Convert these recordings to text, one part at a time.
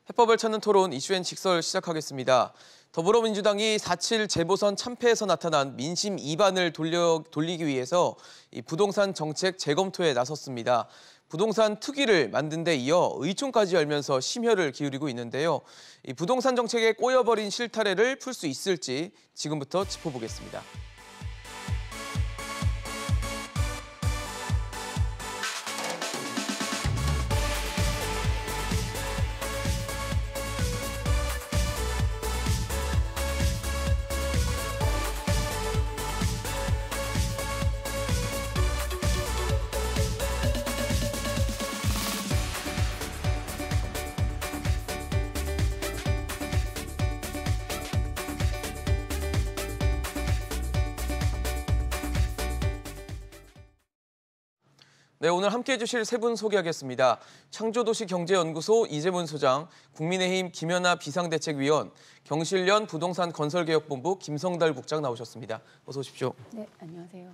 해법을 찾는 토론 이슈엔 직설 시작하겠습니다. 더불어민주당이 4.7 재보선 참패에서 나타난 민심 이반을 돌리기 위해서 이 부동산 정책 재검토에 나섰습니다. 부동산 특위를 만든 데 이어 의총까지 열면서 심혈을 기울이고 있는데요. 이 부동산 정책에 꼬여버린 실타래를 풀 수 있을지 지금부터 짚어보겠습니다. 네, 오늘 함께해 주실 세 분 소개하겠습니다. 창조도시경제연구소 이재문 소장, 국민의힘 김연아 비상대책위원, 경실련 부동산건설개혁본부 김성달 국장 나오셨습니다. 어서 오십시오. 네, 안녕하세요.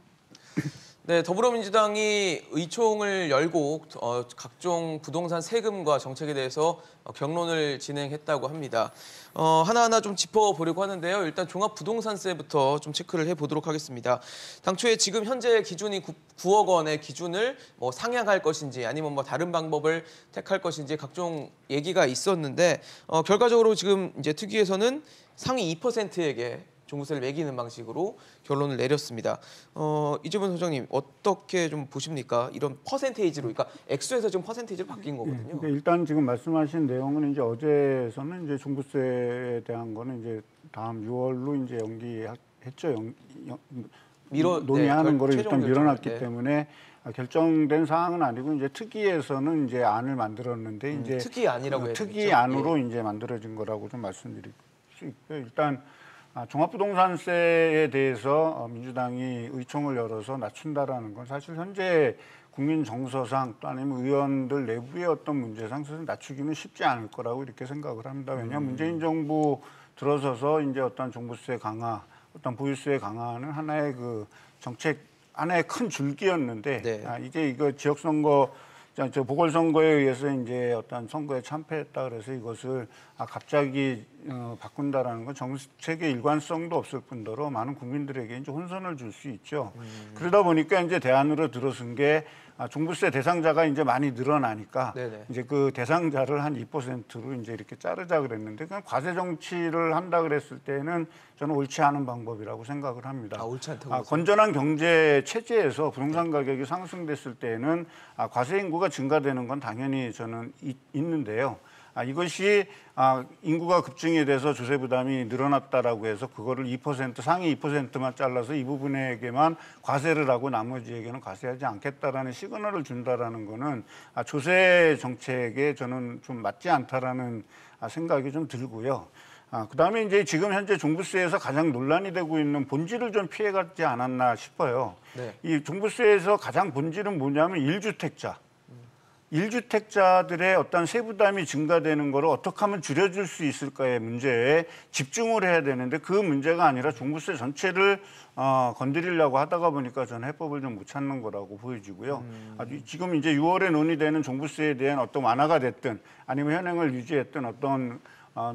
네, 더불어민주당이 의총을 열고 각종 부동산 세금과 정책에 대해서 경론을 진행했다고 합니다. 하나하나 좀 짚어보려고 하는데요. 일단 종합부동산세부터 좀 체크를 해보도록 하겠습니다. 당초에 지금 현재 기준이 9억 원의 기준을 상향할 것인지 아니면 다른 방법을 택할 것인지 각종 얘기가 있었는데 결과적으로 지금 이제 특위에서는 상위 2%에게 종부세를 매기는 방식으로 결론을 내렸습니다. 이재문 소장님 어떻게 좀 보십니까? 이런 퍼센테이지로, 그러니까 액수에서 지금 퍼센테이지로 바뀐 거거든요. 그러니까 일단 지금 말씀하신 내용은 이제 어제서는 이제 종부세에 대한 거는 이제 다음 6월로 이제 연기했죠. 논의하는 거를 일단 밀어놨기 때문에 결정된 사항은 아니고 이제 특위에서는 이제 안을 만들었는데 이제 특위안이라고 해야 되겠죠. 특위안으로 이제 만들어진 거라고 좀 말씀드릴 수 있고요. 일단 종합부동산세에 대해서 민주당이 의총을 열어서 낮춘다라는 건 사실 현재 국민 정서상 또 아니면 의원들 내부의 어떤 문제상 사실 낮추기는 쉽지 않을 거라고 이렇게 생각을 합니다. 왜냐하면 문재인 정부 들어서서 이제 어떤 종부세 강화, 어떤 보유세 강화는 하나의 그 정책 하나의 큰 줄기였는데 네. 이거 지역선거 보궐선거에 의해서 이제 어떤 선거에 참패했다 그래서 이것을 갑자기 바꾼다라는 건 정책의 일관성도 없을 뿐더러 많은 국민들에게 이제 혼선을 줄 수 있죠. 그러다 보니까 이제 대안으로 들어선 게 종부세 대상자가 이제 많이 늘어나니까 네네. 이제 그 대상자를 한 2%로 이제 이렇게 자르자 그랬는데 그냥 과세 정치를 한다 그랬을 때는 저는 옳지 않은 방법이라고 생각을 합니다. 옳지 않다고 건전한 경제 체제에서 부동산 가격이 상승됐을 때는 과세 인구가 증가되는 건 당연히 저는 있는데요. 이것이 인구가 급증이 돼서 조세 부담이 늘어났다라고 해서 그거를 2% 상위 2%만 잘라서 이 부분에게만 과세를 하고 나머지에게는 과세하지 않겠다라는 시그널을 준다라는 거는 조세 정책에 저는 좀 맞지 않다라는 생각이 좀 들고요. 그다음에 이제 지금 현재 종부세에서 가장 논란이 되고 있는 본질을 좀 피해가지 않았나 싶어요. 네. 이 종부세에서 가장 본질은 뭐냐면 1주택자들의 어떤 세부담이 증가되는 거를 어떻게 하면 줄여줄 수 있을까의 문제에 집중을 해야 되는데 그 문제가 아니라 종부세 전체를 건드리려고 하다가 보니까 저는 해법을 좀 못 찾는 거라고 보여지고요. 지금 이제 6월에 논의되는 종부세에 대한 어떤 완화가 됐든 아니면 현행을 유지했든 어떤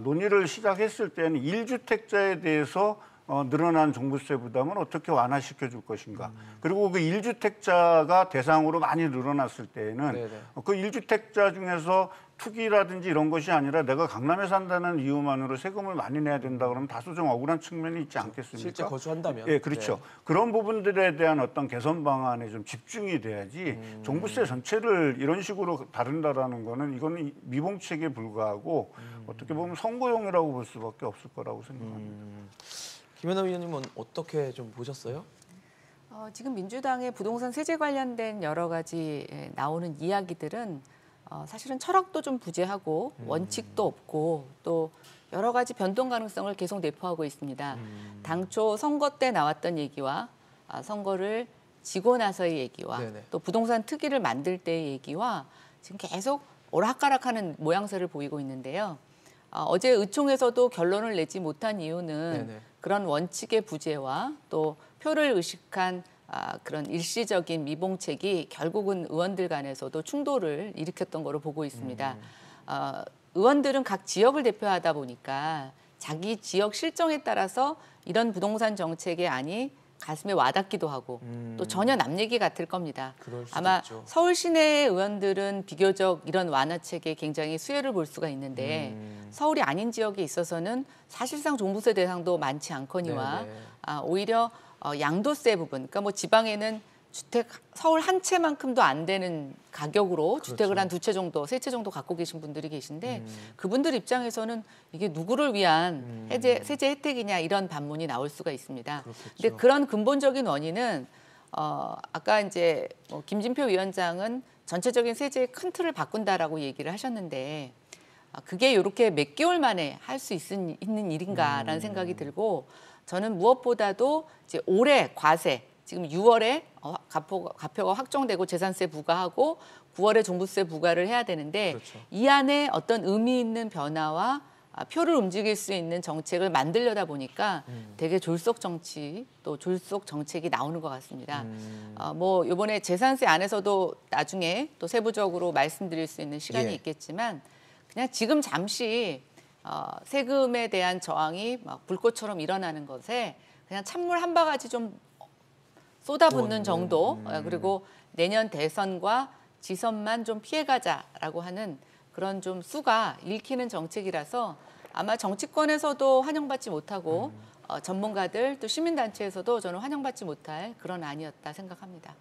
논의를 시작했을 때는 1주택자에 대해서 늘어난 종부세 부담을 어떻게 완화시켜 줄 것인가. 그리고 그 1주택자가 대상으로 많이 늘어났을 때에는 그 1주택자 중에서 투기라든지 이런 것이 아니라 내가 강남에 산다는 이유만으로 세금을 많이 내야 된다 그러면 다소 좀 억울한 측면이 있지 않겠습니까? 실제 거주한다면. 예, 그렇죠. 네. 그런 부분들에 대한 어떤 개선 방안에 좀 집중이 돼야지 종부세 전체를 이런 식으로 다룬다라는 거는 이거는 미봉책에 불과하고 어떻게 보면 선거용이라고 볼 수밖에 없을 거라고 생각합니다. 김연아 위원님은 어떻게 좀 보셨어요? 지금 민주당의 부동산 세제 관련된 여러 가지 나오는 이야기들은 사실은 철학도 좀 부재하고 원칙도 없고 또 여러 가지 변동 가능성을 계속 내포하고 있습니다. 당초 선거 때 나왔던 얘기와 선거를 지고 나서의 얘기와 또 부동산 특위를 만들 때의 얘기와 지금 계속 오락가락하는 모양새를 보이고 있는데요. 어제 의총에서도 결론을 내지 못한 이유는 그런 원칙의 부재와 또 표를 의식한 그런 일시적인 미봉책이 결국은 의원들 간에서도 충돌을 일으켰던 거로 보고 있습니다. 의원들은 각 지역을 대표하다 보니까 자기 지역 실정에 따라서 이런 부동산 정책의 안이 가슴에 와닿기도 하고 또 전혀 남 얘기 같을 겁니다. 그럴 수도 아마 있죠. 서울 시내 의원들은 비교적 이런 완화책에 굉장히 수혜를 볼 수가 있는데 서울이 아닌 지역에 있어서는 사실상 종부세 대상도 많지 않거니와 네네. 오히려 양도세 부분, 그러니까 뭐 지방에는 주택 서울 한 채만큼도 안 되는 가격으로 그렇죠. 주택을 한 2채 정도, 3채 정도 갖고 계신 분들이 계신데 그분들 입장에서는 이게 누구를 위한 세제 혜택이냐 이런 반문이 나올 수가 있습니다. 그렇겠죠. 근데 그런 근본적인 원인은 아까 이제 김진표 위원장은 전체적인 세제의 큰 틀을 바꾼다라고 얘기를 하셨는데 그게 이렇게 몇 개월 만에 할 수 있는 일인가라는 생각이 들고 저는 무엇보다도 이제 올해 과세 지금 6월에 가표가 확정되고 재산세 부과하고 9월에 종부세 부과를 해야 되는데 그렇죠. 이 안에 어떤 의미 있는 변화와 표를 움직일 수 있는 정책을 만들려다 보니까 되게 졸속 정치 또 졸속 정책이 나오는 것 같습니다. 뭐 이번에 재산세 안에서도 나중에 또 세부적으로 말씀드릴 수 있는 시간이 예. 있겠지만 그냥 지금 잠시 세금에 대한 저항이 막 불꽃처럼 일어나는 것에 그냥 찬물 한 바가지 좀 쏟아붓는 정도 그리고 내년 대선과 지선만 좀 피해가자라고 하는 그런 좀 수가 읽히는 정책이라서 아마 정치권에서도 환영받지 못하고 전문가들 또 시민단체에서도 저는 환영받지 못할 그런 안이었다 생각합니다.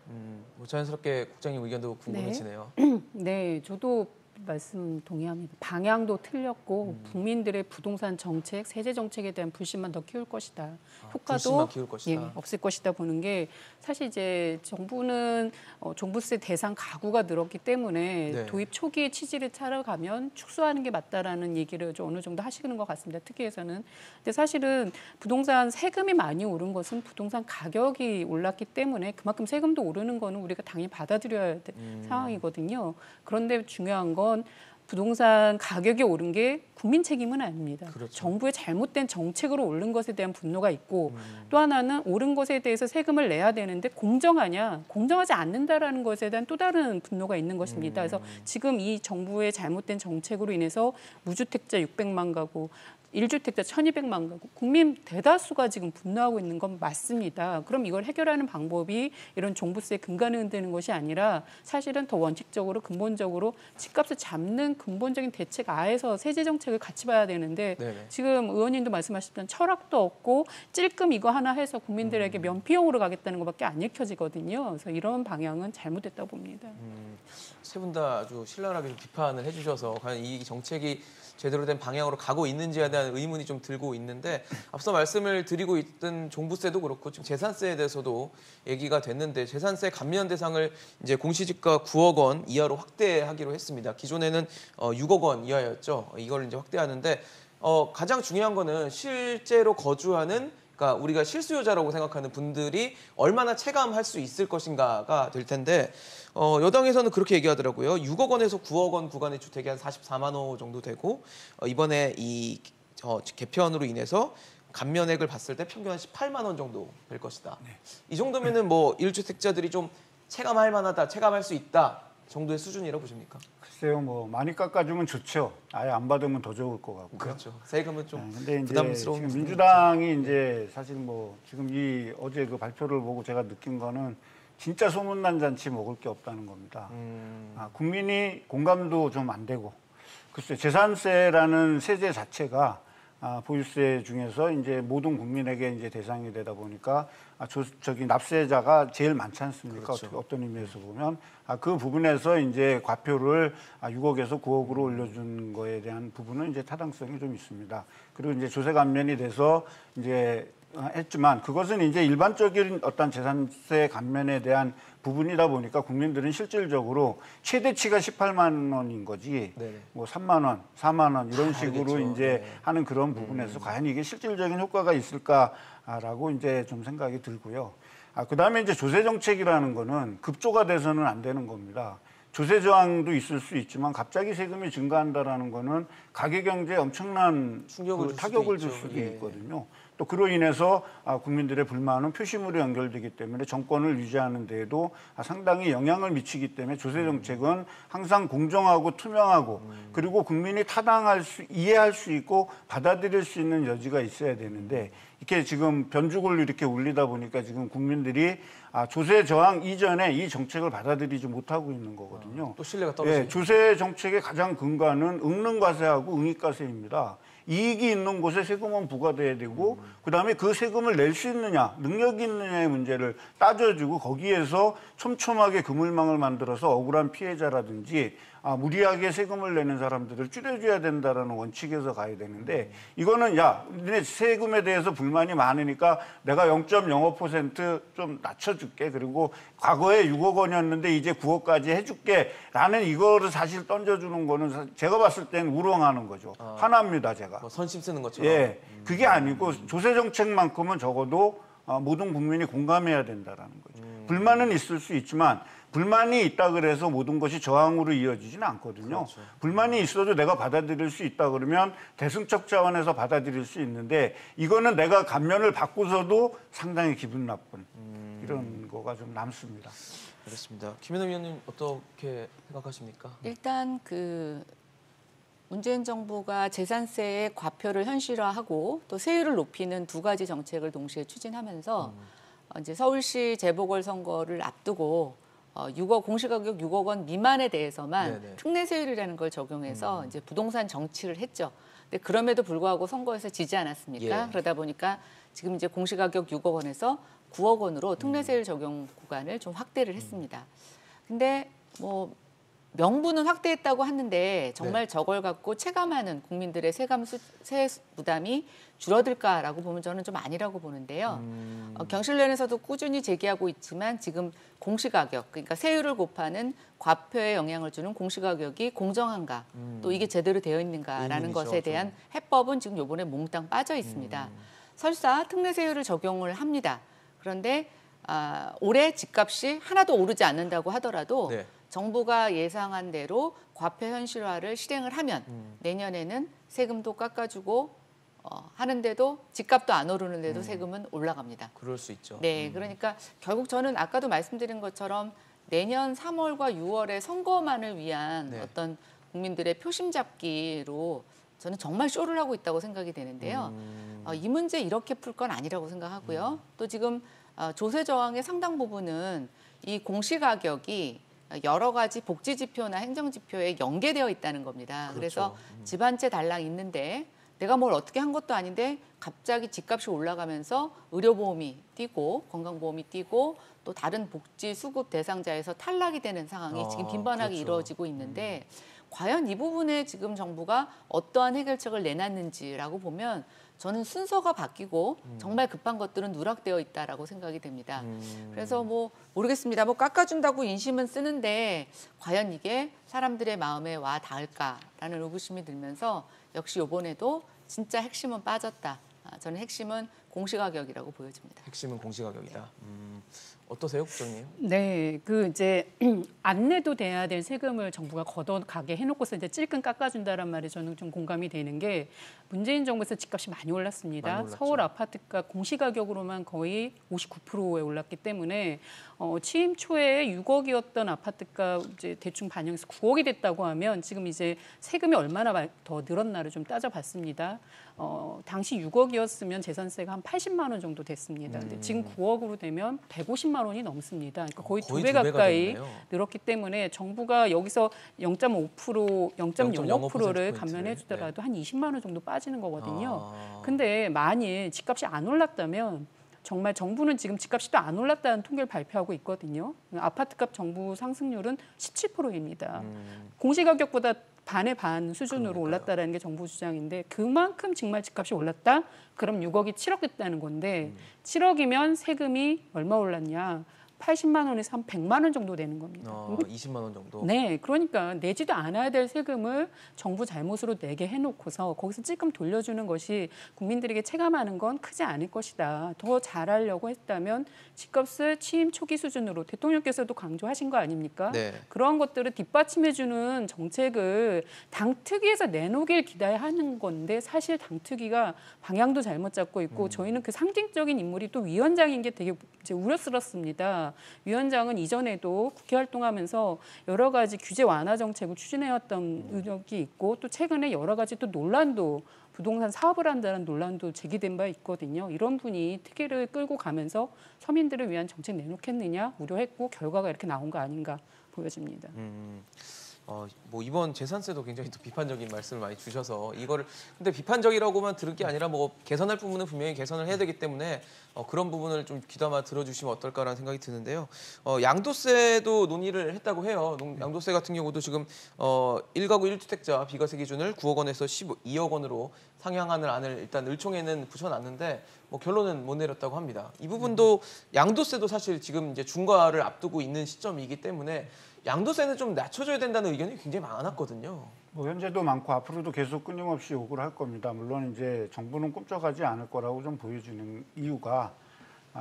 뭐 자연스럽게 국장님 의견도 궁금해지네요. 네, 저도 말씀 동의합니다. 방향도 틀렸고 국민들의 부동산 정책, 세제 정책에 대한 불신만 더 키울 것이다. 불신만 키울 것이다. 예, 없을 것이다 보는 게 사실 이제 정부는 종부세 대상 가구가 늘었기 때문에 네. 도입 초기에 취지를 찾아가면 축소하는 게 맞다라는 얘기를 좀 어느 정도 하시는 것 같습니다. 특위에서는. 근데 사실은 부동산 세금이 많이 오른 것은 부동산 가격이 올랐기 때문에 그만큼 세금도 오르는 거는 우리가 당연히 받아들여야 될 상황이거든요. 그런데 중요한 건 부동산 가격이 오른 게 국민 책임은 아닙니다. 그렇죠. 정부의 잘못된 정책으로 오른 것에 대한 분노가 있고 또 하나는 오른 것에 대해서 세금을 내야 되는데 공정하냐, 공정하지 않는다라는 것에 대한 또 다른 분노가 있는 것입니다. 그래서 지금 이 정부의 잘못된 정책으로 인해서 무주택자 600만 가구, 1주택자 1,200만 가구, 국민 대다수가 지금 분노하고 있는 건 맞습니다. 그럼 이걸 해결하는 방법이 이런 종부세 근간을 흔드는 것이 아니라 사실은 더 원칙적으로 근본적으로 집값을 잡는 근본적인 대책 아에서 세제 정책을 같이 봐야 되는데 네네. 지금 의원님도 말씀하셨던 철학도 없고 찔끔 이거 하나 해서 국민들에게 면피용으로 가겠다는 것밖에 안 읽혀지거든요. 그래서 이런 방향은 잘못됐다고 봅니다. 세 분 다 아주 신랄하게 좀 비판을 해주셔서 과연 이 정책이 제대로 된 방향으로 가고 있는지에 대한 의문이 좀 들고 있는데 앞서 말씀을 드리고 있던 종부세도 그렇고 지금 재산세에 대해서도 얘기가 됐는데 재산세 감면 대상을 이제 공시지가 9억 원 이하로 확대하기로 했습니다. 기존에는 6억 원 이하였죠. 이걸 이제 확대하는데 가장 중요한 거는 실제로 거주하는 그러니까 우리가 실수요자라고 생각하는 분들이 얼마나 체감할 수 있을 것인가가 될 텐데 여당에서는 그렇게 얘기하더라고요. 6억 원에서 9억 원 구간의 주택이 한 44만 호 정도 되고 이번에 이 개편으로 인해서 감면액을 봤을 때 평균 한 18만 원 정도 될 것이다. 네. 이 정도면은 뭐 1주택자들이 좀 체감할 만하다, 체감할 수 있다 정도의 수준이라고 보십니까? 글쎄요, 뭐 많이 깎아주면 좋죠. 아예 안 받으면 더 좋을 것 같고요. 그렇죠. 세금은 좀 근데 이제 부담스러운 지금 부분이 민주당이 이제 사실 뭐 지금 이 어제 그 발표를 보고 제가 느낀 거는 진짜 소문난 잔치 먹을 게 없다는 겁니다. 국민이 공감도 좀 안 되고 글쎄 재산세라는 세제 자체가 보유세 중에서 이제 모든 국민에게 이제 대상이 되다 보니까 저기 납세자가 제일 많지 않습니까? 그렇죠. 어떤 의미에서 보면 그 부분에서 이제 과표를 6억에서 9억으로 올려준 거에 대한 부분은 이제 타당성이 좀 있습니다. 그리고 이제 조세 감면이 돼서 이제 했지만 그것은 이제 일반적인 어떤 재산세 감면에 대한 부분이다 보니까 국민들은 실질적으로 최대치가 18만 원인 거지 네네. 뭐 3만 원, 4만 원 이런 식으로 알겠죠. 이제 네. 하는 그런 부분에서 과연 이게 실질적인 효과가 있을까라고 이제 좀 생각이 들고요. 그다음에 이제 조세 정책이라는 거는 급조가 돼서는 안 되는 겁니다. 조세 저항도 있을 수 있지만 갑자기 세금이 증가한다라는 거는 가계 경제에 엄청난 충격을 줄 타격을 수도 줄 있죠. 수도 예. 있거든요. 또 또 그로 인해서 국민들의 불만은 표심으로 연결되기 때문에 정권을 유지하는 데에도 상당히 영향을 미치기 때문에 조세 정책은 항상 공정하고 투명하고 그리고 국민이 이해할 수 있고 받아들일 수 있는 여지가 있어야 되는데 이렇게 지금 변죽을 이렇게 울리다 보니까 지금 국민들이 조세 저항 이전에 이 정책을 받아들이지 못하고 있는 거거든요. 또 신뢰가 떨어지죠. 예, 조세 정책의 가장 근간은 응능과세하고 응익과세입니다. 이익이 있는 곳에 세금은 부과돼야 되고 그다음에 그 세금을 낼 수 있느냐, 능력이 있느냐의 문제를 따져주고 거기에서 촘촘하게 그물망을 만들어서 억울한 피해자라든지 무리하게 세금을 내는 사람들을 줄여줘야 된다라는 원칙에서 가야 되는데 이거는 니네 세금에 대해서 불만이 많으니까 내가 0.05% 낮춰줄게. 그리고 과거에 6억 원이었는데 이제 9억까지 해줄게. 라는 이거를 사실 던져주는 거는 제가 봤을 땐 우롱하는 거죠. 화납니다, 제가. 뭐 선심 쓰는 것처럼. 예, 그게 아니고 조세 정책만큼은 적어도 모든 국민이 공감해야 된다라는 거죠. 불만은 있을 수 있지만 불만이 있다 그래서 모든 것이 저항으로 이어지지는 않거든요. 그렇죠. 불만이 있어도 내가 받아들일 수 있다 그러면 대승적 차원에서 받아들일 수 있는데 이거는 내가 감면을 받고서도 상당히 기분 나쁜 이런 거가 좀 남습니다. 알겠습니다. 김현우 위원님 어떻게 생각하십니까? 일단 문재인 정부가 재산세의 과표를 현실화하고 또 세율을 높이는 두 가지 정책을 동시에 추진하면서 이제 서울시 재보궐선거를 앞두고 6억 공시가격 6억 원 미만에 대해서만 네네. 특례세율이라는 걸 적용해서 이제 부동산 정치를 했죠. 근데 그럼에도 불구하고 선거에서 지지 않았습니까? 예. 그러다 보니까 지금 이제 공시가격 6억 원에서 9억 원으로 특례세율 적용 구간을 좀 확대를 했습니다. 근데 뭐 명분은 확대했다고 하는데 정말 저걸 갖고 체감하는 국민들의 세 부담이 줄어들까라고 보면 저는 좀 아니라고 보는데요. 경실련에서도 꾸준히 제기하고 있지만 지금 공시가격, 그러니까 세율을 곱하는 과표에 영향을 주는 공시가격이 공정한가, 또 이게 제대로 되어 있는가라는 의문이죠, 것에 대한 해법은 지금 이번에 몽땅 빠져 있습니다. 설사 특례세율을 적용을 합니다. 그런데 올해 집값이 하나도 오르지 않는다고 하더라도 네. 정부가 예상한 대로 과표 현실화를 실행을 하면 내년에는 세금도 깎아주고 하는데도 집값도 안 오르는데도 세금은 올라갑니다. 그럴 수 있죠. 네, 그러니까 결국 저는 아까도 말씀드린 것처럼 내년 3월과 6월의 선거만을 위한 네. 어떤 국민들의 표심 잡기로 저는 정말 쇼를 하고 있다고 생각이 되는데요. 이 문제 이렇게 풀 건 아니라고 생각하고요. 또 지금 조세 저항의 상당 부분은 이 공시가격이 여러 가지 복지 지표나 행정 지표에 연계되어 있다는 겁니다. 그렇죠. 그래서 집 한 채 달랑 있는데 내가 뭘 어떻게 한 것도 아닌데 갑자기 집값이 올라가면서 의료보험이 뛰고 건강보험이 뛰고 또 다른 복지 수급 대상자에서 탈락이 되는 상황이 지금 빈번하게 그렇죠. 이루어지고 있는데 과연 이 부분에 지금 정부가 어떠한 해결책을 내놨는지라고 보면 저는 순서가 바뀌고 정말 급한 것들은 누락되어 있다라고 생각이 됩니다. 그래서 뭐 모르겠습니다. 뭐 깎아준다고 인심은 쓰는데 과연 이게 사람들의 마음에 와 닿을까라는 의구심이 들면서 역시 이번에도 진짜 핵심은 빠졌다. 저는 핵심은 공시가격이라고 보여집니다. 핵심은 공시가격이다. 어떠세요, 국장님? 네, 이제 안 내도 돼야 될 세금을 정부가 걷어가게 해놓고서 이제 찔끔 깎아준다란 말에 저는 좀 공감이 되는 게 문재인 정부에서 집값이 많이 올랐습니다. 많이 올랐죠. 서울 아파트가 공시가격으로만 거의 59%에 올랐기 때문에 취임 초에 6억이었던 아파트가 이제 대충 반영해서 9억이 됐다고 하면 지금 이제 세금이 얼마나 더 늘었나를 좀 따져봤습니다. 당시 6억이었으면 재산세가 한 80만 원 정도 됐습니다. 근데 지금 9억으로 되면 150만 원이 넘습니다. 그러니까 거의 두 배 두 배가 가까이 됐네요. 늘었기 때문에 정부가 여기서 0.5%, 0.05%를 감면해 주더라도 한 20만 원 정도 빠지는 거거든요. 근데 만일 집값이 안 올랐다면 정말 정부는 지금 집값이 또 안 올랐다는 통계를 발표하고 있거든요. 아파트값 정부 상승률은 17%입니다. 공시가격보다 반의 반 수준으로 그러니까요. 올랐다라는 게 정부 주장인데 그만큼 정말 집값이 올랐다? 그럼 6억이 7억 됐다는 건데 7억이면 세금이 얼마 올랐냐? 80만 원에서 한 100만 원 정도 되는 겁니다. 20만 원 정도. 네, 그러니까 내지도 않아야 될 세금을 정부 잘못으로 내게 해놓고서 거기서 찔끔 돌려주는 것이 국민들에게 체감하는 건 크지 않을 것이다. 더 잘하려고 했다면 집값을 취임 초기 수준으로 대통령께서도 강조하신 거 아닙니까? 네. 그러한 것들을 뒷받침해주는 정책을 당특위에서 내놓길 기대해야 하는 건데 사실 당특위가 방향도 잘못 잡고 있고 저희는 그 상징적인 인물이 또 위원장인 게 되게 이제 우려스럽습니다. 위원장은 이전에도 국회 활동하면서 여러 가지 규제 완화 정책을 추진해왔던 의혹이 있고 또 최근에 여러 가지 또 논란도 부동산 사업을 한다는 논란도 제기된 바 있거든요. 이런 분이 특위를 끌고 가면서 서민들을 위한 정책 내놓겠느냐 우려했고 결과가 이렇게 나온 거 아닌가 보여집니다. 뭐 이번 재산세도 굉장히 또 비판적인 말씀을 많이 주셔서 이거를 근데 비판적이라고만 들을 게 아니라 뭐 개선할 부분은 분명히 개선을 해야 되기 때문에 그런 부분을 좀 귀담아 들어주시면 어떨까라는 생각이 드는데요. 양도세도 논의를 했다고 해요. 양도세 같은 경우도 지금 1가구 1주택자 비과세 기준을 9억 원에서 12억 원으로 상향하는 안을 일단 의총에는 붙여놨는데 뭐 결론은 못 내렸다고 합니다. 이 부분도 양도세도 사실 지금 이제 중과를 앞두고 있는 시점이기 때문에 양도세는 좀 낮춰줘야 된다는 의견이 굉장히 많았거든요. 뭐 현재도 많고 앞으로도 계속 끊임없이 요구를 할 겁니다. 물론 이제 정부는 꿈쩍하지 않을 거라고 좀 보여지는 이유가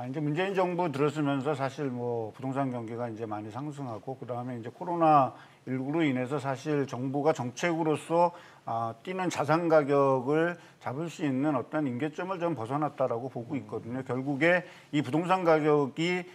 이제 문재인 정부 들어서면서 사실 뭐 부동산 경기가 이제 많이 상승하고 그 다음에 이제 코로나19로 인해서 사실 정부가 정책으로서 뛰는 자산 가격을 잡을 수 있는 어떤 임계점을 좀 벗어났다라고 보고 있거든요. 결국에 이 부동산 가격이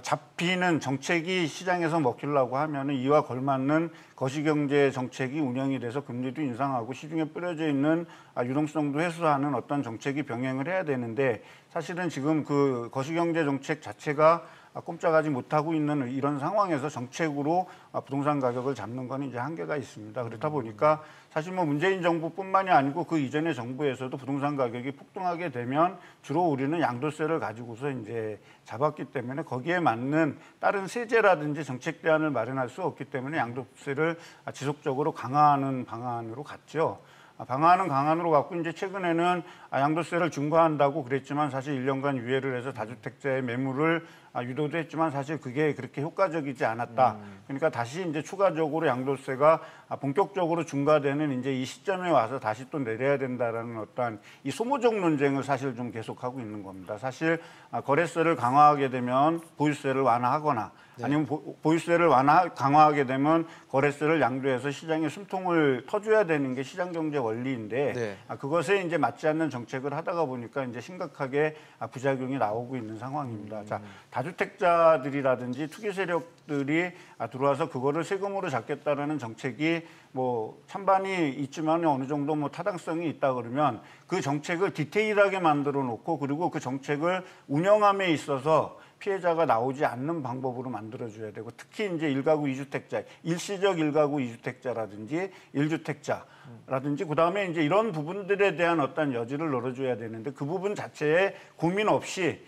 잡히는 정책이 시장에서 먹히려고 하면은 이와 걸맞는 거시경제 정책이 운영이 돼서 금리도 인상하고 시중에 뿌려져 있는 유동성도 해소하는 어떤 정책이 병행을 해야 되는데 사실은 지금 그 거시경제 정책 자체가 꼼짝하지 못하고 있는 이런 상황에서 정책으로 부동산 가격을 잡는 건 이제 한계가 있습니다. 그렇다 보니까 사실 뭐 문재인 정부뿐만이 아니고 그 이전의 정부에서도 부동산 가격이 폭등하게 되면 주로 우리는 양도세를 가지고서 이제 잡았기 때문에 거기에 맞는 다른 세제라든지 정책 대안을 마련할 수 없기 때문에 양도세를 지속적으로 강화하는 방안으로 갔죠. 방안은 강안으로 갔고 이제 최근에는 양도세를 중과한다고 그랬지만 사실 1년간 유예를 해서 다주택자의 매물을 유도도 했지만 사실 그게 그렇게 효과적이지 않았다. 그러니까 다시 이제 추가적으로 양도세가 본격적으로 중과되는 이제 이 시점에 와서 다시 또 내려야 된다라는 어떤 이 소모적 논쟁을 사실 좀 계속하고 있는 겁니다. 사실 거래세를 강화하게 되면 보유세를 완화하거나 아니면 보유세를 강화하게 되면 거래세를 양도해서 시장에 숨통을 터줘야 되는 게 시장경제 원리인데 네. 그것에 이제 맞지 않는 정책을 하다가 보니까 이제 심각하게 부작용이 나오고 있는 상황입니다. 자, 다주택자들이라든지 투기 세력들이 들어와서 그거를 세금으로 잡겠다라는 정책이 뭐 찬반이 있지만 어느 정도 뭐 타당성이 있다 그러면 그 정책을 디테일하게 만들어 놓고 그리고 그 정책을 운영함에 있어서 피해자가 나오지 않는 방법으로 만들어줘야 되고 특히 이제 1가구 2주택자, 일시적 1가구 2주택자라든지 1주택자라든지 그다음에 이제 이런 부분들에 대한 어떤 여지를 열어줘야 되는데 그 부분 자체에 고민 없이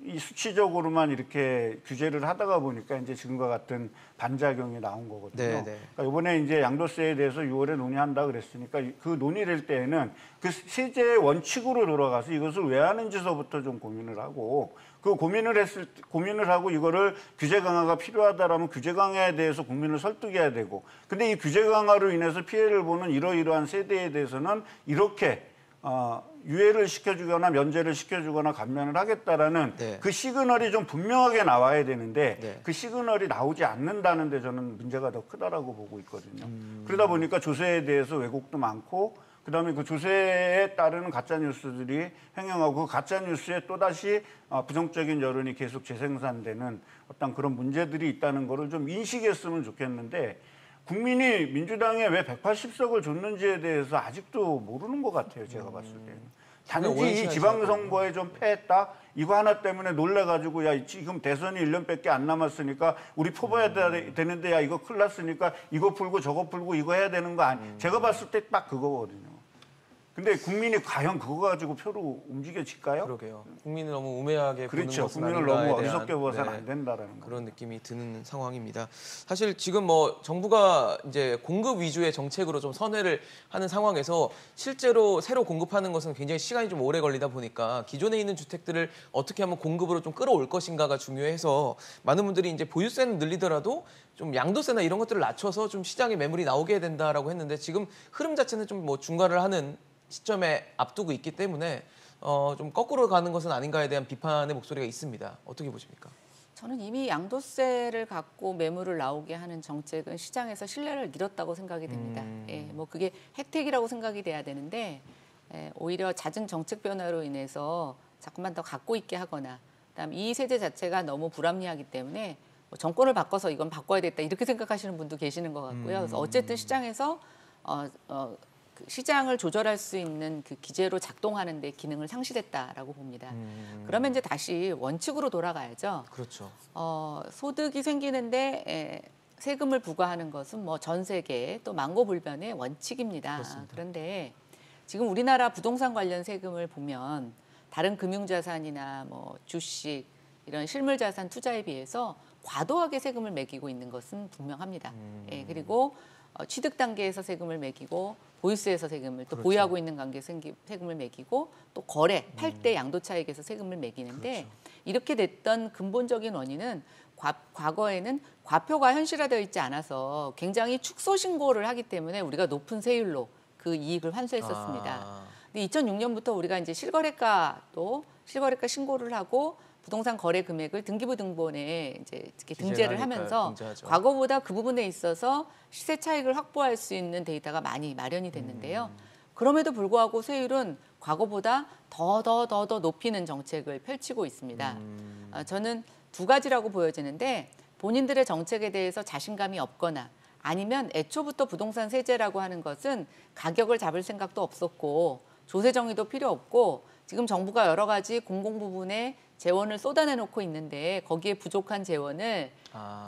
이 수치적으로만 이렇게 규제를 하다가 보니까 이제 지금과 같은 반작용이 나온 거거든요. 네, 네. 그러니까 이번에 이제 양도세에 대해서 6월에 논의한다 그랬으니까 그 논의될 때에는 그 세제의 원칙으로 돌아가서 이것을 왜 하는지서부터 좀 고민을 하고 그 고민을 하고 이거를 규제 강화가 필요하다라면 규제 강화에 대해서 국민을 설득해야 되고 근데 이 규제 강화로 인해서 피해를 보는 이러이러한 세대에 대해서는 이렇게 유예를 시켜주거나 면제를 시켜주거나 감면을 하겠다라는 네. 그 시그널이 좀 분명하게 나와야 되는데 네. 그 시그널이 나오지 않는다는 데 저는 문제가 더 크다라고 보고 있거든요. 그러다 보니까 조세에 대해서 왜곡도 많고 그다음에 그 조세에 따르는 가짜 뉴스들이 횡행하고 그 가짜 뉴스에 또다시 부정적인 여론이 계속 재생산되는 어떤 그런 문제들이 있다는 거를 좀 인식했으면 좋겠는데 국민이 민주당에 왜 180석을 줬는지에 대해서 아직도 모르는 것 같아요. 제가 봤을 때는. 단지 이 지방선거에 좀 패했다? 이거 하나 때문에 놀래가지고 야 지금 대선이 1년밖에 안 남았으니까 우리 뽑아야 되는데 야 이거 큰일 났으니까 이거 풀고 저거 풀고 이거 해야 되는 거 아니 제가 봤을 때 딱 그거거든요. 근데 국민이 과연 그거 가지고 표로 움직여질까요? 그러게요. 국민을 너무 우매하게 보는 그렇죠. 것은 국민을 아닌가에 너무 대한, 어리석게 봐서는 네, 안 된다라는 거. 그런 느낌이 드는 상황입니다. 사실 지금 뭐 정부가 이제 공급 위주의 정책으로 좀 선회를 하는 상황에서 실제로 새로 공급하는 것은 굉장히 시간이 좀 오래 걸리다 보니까 기존에 있는 주택들을 어떻게 하면 공급으로 좀 끌어올 것인가가 중요해서 많은 분들이 이제 보유세는 늘리더라도 좀 양도세나 이런 것들을 낮춰서 좀 시장에 매물이 나오게 된다라고 했는데 지금 흐름 자체는 좀 뭐 중과를 하는 시점에 앞두고 있기 때문에 좀 거꾸로 가는 것은 아닌가에 대한 비판의 목소리가 있습니다. 어떻게 보십니까? 저는 이미 양도세를 갖고 매물을 나오게 하는 정책은 시장에서 신뢰를 잃었다고 생각이 됩니다. 예, 뭐 그게 혜택이라고 생각이 돼야 되는데 오히려 잦은 정책 변화로 인해서 자꾸만 더 갖고 있게 하거나 그다음 이 세제 자체가 너무 불합리하기 때문에 뭐 정권을 바꿔서 이건 바꿔야 되겠다 이렇게 생각하시는 분도 계시는 것 같고요. 그래서 어쨌든 시장에서 그 시장을 조절할 수 있는 그 기제로 작동하는 데 기능을 상실했다라고 봅니다. 그러면 이제 다시 원칙으로 돌아가야죠. 그렇죠. 소득이 생기는데 세금을 부과하는 것은 뭐 전 세계 또 만고불변의 원칙입니다. 그렇습니다. 그런데 지금 우리나라 부동산 관련 세금을 보면 다른 금융자산이나 뭐 주식 이런 실물자산 투자에 비해서 과도하게 세금을 매기고 있는 것은 분명합니다. 예, 그리고 취득 단계에서 세금을 매기고 보유세에서 세금을 또 그렇죠. 보유하고 있는 관계에서 세금을 매기고 또 거래, 팔 때 양도차익에서 세금을 매기는데 그렇죠. 이렇게 됐던 근본적인 원인은 과거에는 과표가 현실화되어 있지 않아서 굉장히 축소 신고를 하기 때문에 우리가 높은 세율로 그 이익을 환수했었습니다. 근데 2006년부터 우리가 이제 실거래가 신고를 하고 부동산 거래 금액을 등기부 등본에 이제 특히 등재를 하면서 등재하죠. 과거보다 그 부분에 있어서 시세 차익을 확보할 수 있는 데이터가 많이 마련이 됐는데요. 그럼에도 불구하고 세율은 과거보다 더 높이는 정책을 펼치고 있습니다. 저는 두 가지라고 보여지는데 본인들의 정책에 대해서 자신감이 없거나 아니면 애초부터 부동산 세제라고 하는 것은 가격을 잡을 생각도 없었고 조세 정의도 필요 없고 지금 정부가 여러 가지 공공 부분에 재원을 쏟아내놓고 있는데 거기에 부족한 재원을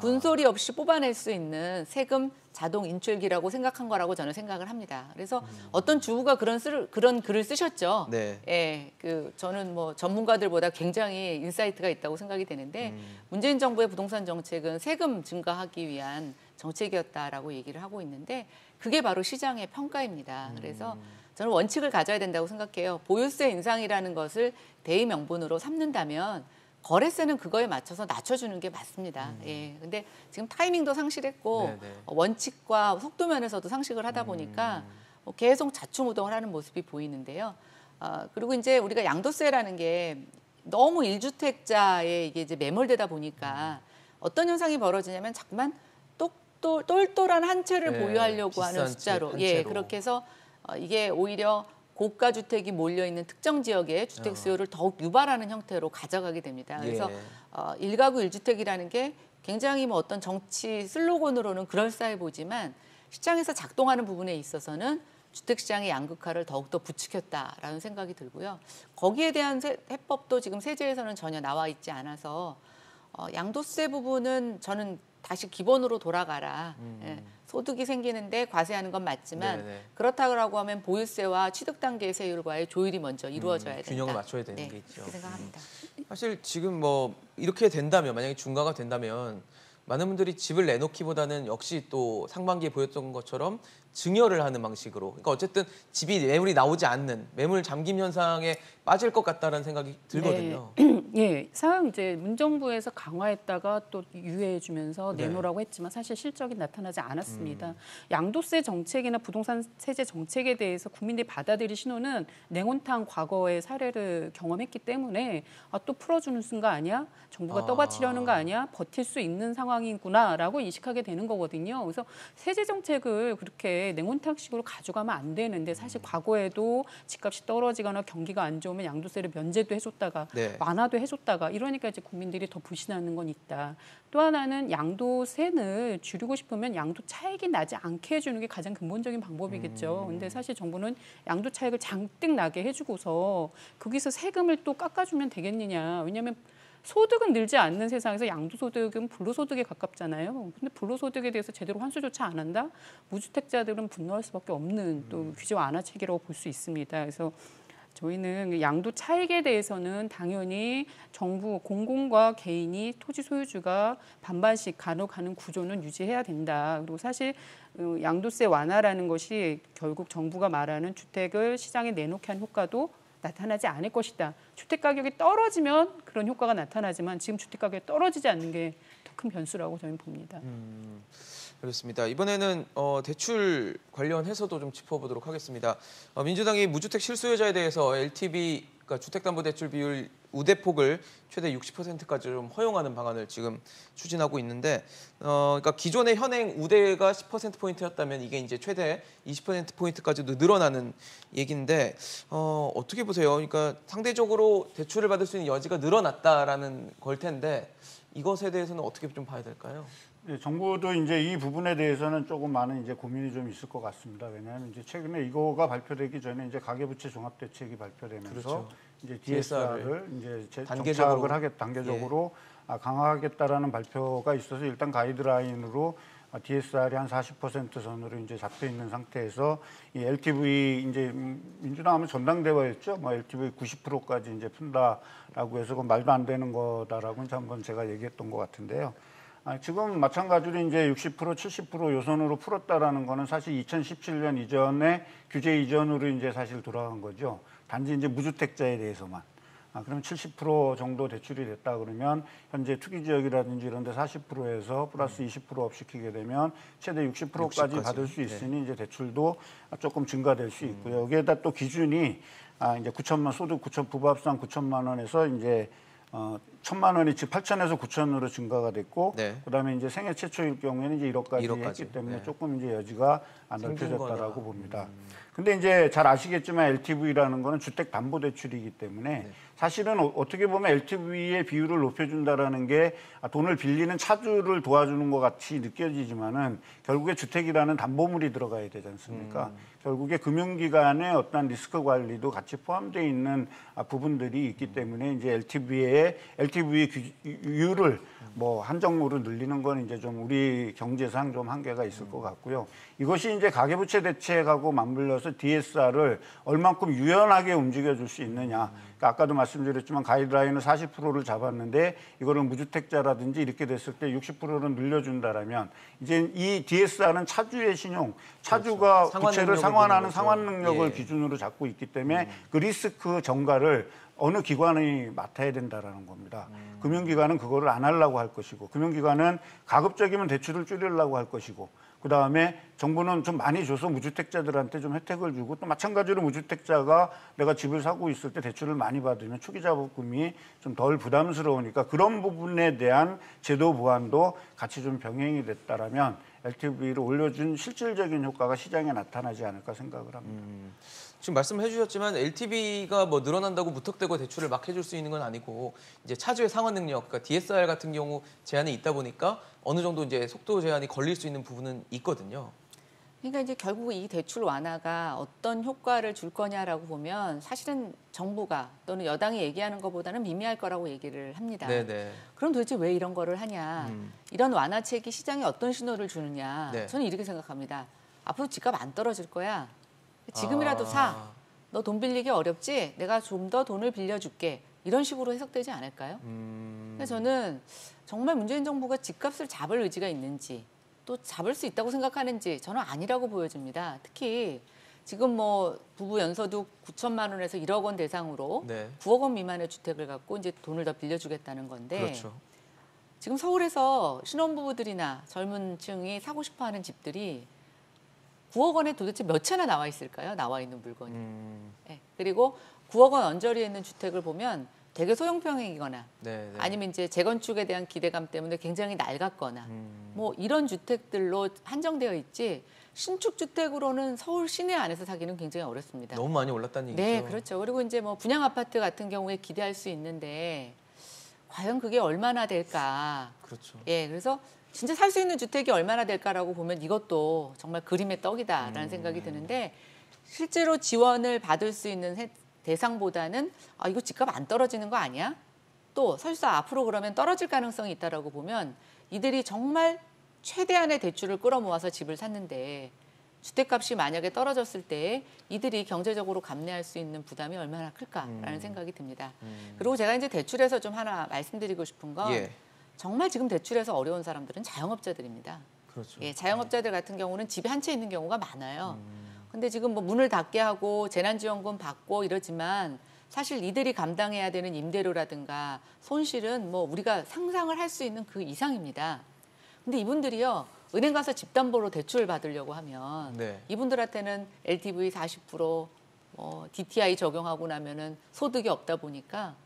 군소리 없이 뽑아낼 수 있는 세금 자동 인출기라고 생각한 거라고 저는 생각을 합니다. 그래서 어떤 주부가 그런 글을 쓰셨죠. 네. 예, 저는 뭐 전문가들보다 굉장히 인사이트가 있다고 생각이 되는데 문재인 정부의 부동산 정책은 세금 증가하기 위한 정책이었다라고 얘기를 하고 있는데 그게 바로 시장의 평가입니다. 그래서 저는 원칙을 가져야 된다고 생각해요. 보유세 인상이라는 것을 대의 명분으로 삼는다면 거래세는 그거에 맞춰서 낮춰주는 게 맞습니다. 예. 근데 지금 타이밍도 상실했고 네네. 원칙과 속도 면에서도 상식을 하다 보니까 계속 자충우동을 하는 모습이 보이는데요. 그리고 이제 우리가 양도세라는 게 너무 1주택자에 이게 이제 매몰되다 보니까 어떤 현상이 벌어지냐면 자꾸만 똘똘한 한 채를 네, 보유하려고 하는 비싼 숫자로 한 예 채로. 그렇게 해서 이게 오히려 고가 주택이 몰려 있는 특정 지역의 주택 수요를 더욱 유발하는 형태로 가져가게 됩니다. 그래서 예. 1가구 1주택이라는 게 굉장히 뭐 어떤 정치 슬로건으로는 그럴싸해 보지만 시장에서 작동하는 부분에 있어서는 주택 시장의 양극화를 더욱더 부추겼다라는 생각이 들고요. 거기에 대한 해법도 지금 세제에서는 전혀 나와 있지 않아서 양도세 부분은 저는 다시 기본으로 돌아가라. 예, 소득이 생기는데 과세하는 건 맞지만 네네. 그렇다고 하면 보유세와 취득 단계 세율과의 조율이 먼저 이루어져야 된다. 균형을 맞춰야 되는 네, 게 있죠. 그렇게 생각합니다. 사실 지금 뭐 이렇게 된다면 만약에 중과가 된다면 많은 분들이 집을 내놓기보다는 역시 또 상반기에 보였던 것처럼 증여를 하는 방식으로 그러니까 어쨌든 집이 매물이 나오지 않는 매물 잠김 현상에 빠질 것 같다는 생각이 들거든요. 예, 사실 이제 문정부에서 강화했다가 또 유예해주면서 네. 내놓으라고 했지만 사실 실적이 나타나지 않았습니다. 양도세 정책이나 부동산 세제 정책에 대해서 국민들이 받아들일 신호는 냉온탕 과거의 사례를 경험했기 때문에 또 풀어주는 순간 아니야? 정부가 떠받치려는 거 아니야? 버틸 수 있는 상황이구나라고 인식하게 되는 거거든요. 그래서 세제 정책을 그렇게 냉온탕식으로 가져가면 안 되는데 사실 과거에도 집값이 떨어지거나 경기가 안 좋으면 양도세를 면제도 해줬다가 네. 완화도 해줬다가 이러니까 이제 국민들이 더 불신하는 건 있다. 또 하나는 양도세는 줄이고 싶으면 양도 차익이 나지 않게 해주는 게 가장 근본적인 방법이겠죠. 근데 사실 정부는 양도 차익을 잔뜩 나게 해주고서 거기서 세금을 또 깎아주면 되겠느냐. 왜냐하면 소득은 늘지 않는 세상에서 양도소득은 불로소득에 가깝잖아요. 근데 불로소득에 대해서 제대로 환수조차 안 한다? 무주택자들은 분노할 수밖에 없는 또 규제 완화책이라고 볼 수 있습니다. 그래서 저희는 양도 차익에 대해서는 당연히 정부, 공공과 개인이 토지 소유주가 반반씩 가능한 구조는 유지해야 된다. 그리고 사실 양도세 완화라는 것이 결국 정부가 말하는 주택을 시장에 내놓게 한 효과도 나타나지 않을 것이다. 주택 가격이 떨어지면 그런 효과가 나타나지만 지금 주택 가격이 떨어지지 않는 게 더 큰 변수라고 저는 봅니다. 알겠습니다. 이번에는 대출 관련해서도 좀 짚어보도록 하겠습니다. 민주당이 무주택 실수요자에 대해서 LTV, 그러니까 주택담보대출 비율 우대폭을 최대 60%까지 좀 허용하는 방안을 지금 추진하고 있는데, 그러니까 기존의 현행 우대가 10%포인트였다면 이게 이제 최대 20%포인트까지도 늘어나는 얘기인데, 어떻게 보세요? 그러니까 상대적으로 대출을 받을 수 있는 여지가 늘어났다라는 걸 텐데, 이것에 대해서는 어떻게 좀 봐야 될까요? 네, 정부도 이제 이 부분에 대해서는 조금 많은 이제 고민이 좀 있을 것 같습니다. 왜냐하면 이제 최근에 이거가 발표되기 전에 이제 가계부채 종합대책이 발표되면서 그렇죠. 이제 DSR을 이제 단계적으로 단계적으로 강화하겠다라는 발표가 있어서 일단 가이드라인으로 DSR이 한 40% 선으로 이제 잡혀 있는 상태에서 이 LTV 이제 민주당 하면 전당대회였죠. 뭐 LTV 90%까지 이제 푼다라고 해서 그건 말도 안 되는 거다라고 이제 한번 제가 얘기했던 것 같은데요. 지금 마찬가지로 이제 60%, 70% 요선으로 풀었다라는 거는 사실 2017년 이전에 규제 이전으로 이제 사실 돌아간 거죠. 단지 이제 무주택자에 대해서만. 그럼 70% 정도 대출이 됐다 그러면 현재 투기 지역이라든지 이런 데 40%에서 플러스 20% 업시키게 되면 최대 60%까지 받을 수 있으니 이제 대출도 조금 증가될 수 있고요. 여기에다 또 기준이 이제 9천만 소득 9천 부부합산 9천만 원에서 이제 1,000만 원이 즉 8천에서 9천으로 증가가 됐고, 네. 그다음에 이제 생애 최초일 경우에는 이제 1억까지 했기 때문에 네. 조금 이제 여지가 넓혀졌다라고 봅니다. 근데 이제 잘 아시겠지만 LTV라는 거는 주택담보대출이기 때문에 사실은 어떻게 보면 LTV의 비율을 높여준다라는 게 돈을 빌리는 차주를 도와주는 것 같이 느껴지지만은 결국에 주택이라는 담보물이 들어가야 되지 않습니까? 결국에 금융기관의 어떤 리스크 관리도 같이 포함되어 있는 부분들이 있기 때문에 이제 LTV 비율을 뭐 한정으로 늘리는 건 이제 좀 우리 경제상 좀 한계가 있을 것 같고요. 이것이 이제 가계부채 대책하고 맞물려서 DSR을 얼만큼 유연하게 움직여줄 수 있느냐. 그러니까 아까도 말씀드렸지만 가이드라인은 40%를 잡았는데 이거를 무주택자라든지 이렇게 됐을 때 60%를 늘려준다라면 이제 이 DSR은 차주의 신용, 차주가 그렇죠. 부채를 상환하는 거죠. 상환 능력을 예. 기준으로 잡고 있기 때문에 그 리스크 전가를 어느 기관이 맡아야 된다라는 겁니다. 금융기관은 그거를 안 하려고 할 것이고, 금융기관은 가급적이면 대출을 줄이려고 할 것이고, 그다음에 정부는 좀 많이 줘서 무주택자들한테 좀 혜택을 주고, 또 마찬가지로 무주택자가 내가 집을 사고 있을 때 대출을 많이 받으면 초기자금이 좀 덜 부담스러우니까 그런 부분에 대한 제도 보완도 같이 좀 병행이 됐다라면 LTV를 올려준 실질적인 효과가 시장에 나타나지 않을까 생각을 합니다. 지금 말씀해 주셨지만 LTV가 뭐 늘어난다고 무턱대고 대출을 막 해줄 수 있는 건 아니고 이제 차주의 상환 능력, 그러니까 DSR 같은 경우 제한이 있다 보니까 어느 정도 이제 속도 제한이 걸릴 수 있는 부분은 있거든요. 그러니까 이제 결국 이 대출 완화가 어떤 효과를 줄 거냐라고 보면 사실은 정부가 또는 여당이 얘기하는 것보다는 미미할 거라고 얘기를 합니다. 네네. 그럼 도대체 왜 이런 거를 하냐? 이런 완화책이 시장에 어떤 신호를 주느냐? 네. 저는 이렇게 생각합니다. 앞으로 집값 안 떨어질 거야. 지금이라도 사. 너 돈 빌리기 어렵지? 내가 좀 더 돈을 빌려줄게. 이런 식으로 해석되지 않을까요? 근데 저는 정말 문재인 정부가 집값을 잡을 의지가 있는지 또 잡을 수 있다고 생각하는지 저는 아니라고 보여집니다. 특히 지금 뭐 부부 연소득 9천만 원에서 1억 원 대상으로 네. 9억 원 미만의 주택을 갖고 이제 돈을 더 빌려주겠다는 건데 그렇죠. 지금 서울에서 신혼부부들이나 젊은 층이 사고 싶어하는 집들이 9억 원에 도대체 몇 채나 나와 있을까요? 나와 있는 물건이. 네. 그리고 9억 원 언저리에 있는 주택을 보면 되게 소형평이거나 네, 네. 아니면 이제 재건축에 대한 기대감 때문에 굉장히 낡았거나 뭐 이런 주택들로 한정되어 있지 신축 주택으로는 서울 시내 안에서 사기는 굉장히 어렵습니다. 너무 많이 올랐다는 얘기죠. 네, 그렇죠. 그리고 이제 뭐 분양 아파트 같은 경우에 기대할 수 있는데 과연 그게 얼마나 될까? 그렇죠. 예, 그래서 진짜 살 수 있는 주택이 얼마나 될까라고 보면 이것도 정말 그림의 떡이다라는 생각이 드는데 실제로 지원을 받을 수 있는 대상보다는 이거 집값 안 떨어지는 거 아니야? 또 설사 앞으로 그러면 떨어질 가능성이 있다라고 보면 이들이 정말 최대한의 대출을 끌어모아서 집을 샀는데 주택값이 만약에 떨어졌을 때 이들이 경제적으로 감내할 수 있는 부담이 얼마나 클까라는 생각이 듭니다. 그리고 제가 이제 대출에서 좀 하나 말씀드리고 싶은 건 예. 정말 지금 대출에서 어려운 사람들은 자영업자들입니다. 그렇죠. 예, 자영업자들 같은 경우는 집이 한 채 있는 경우가 많아요. 근데 지금 뭐 문을 닫게 하고 재난지원금 받고 이러지만 사실 이들이 감당해야 되는 임대료라든가 손실은 뭐 우리가 상상을 할 수 있는 그 이상입니다. 근데 이분들이요. 은행 가서 집담보로 대출을 받으려고 하면 네. 이분들한테는 LTV 40%, DTI 적용하고 나면은 소득이 없다 보니까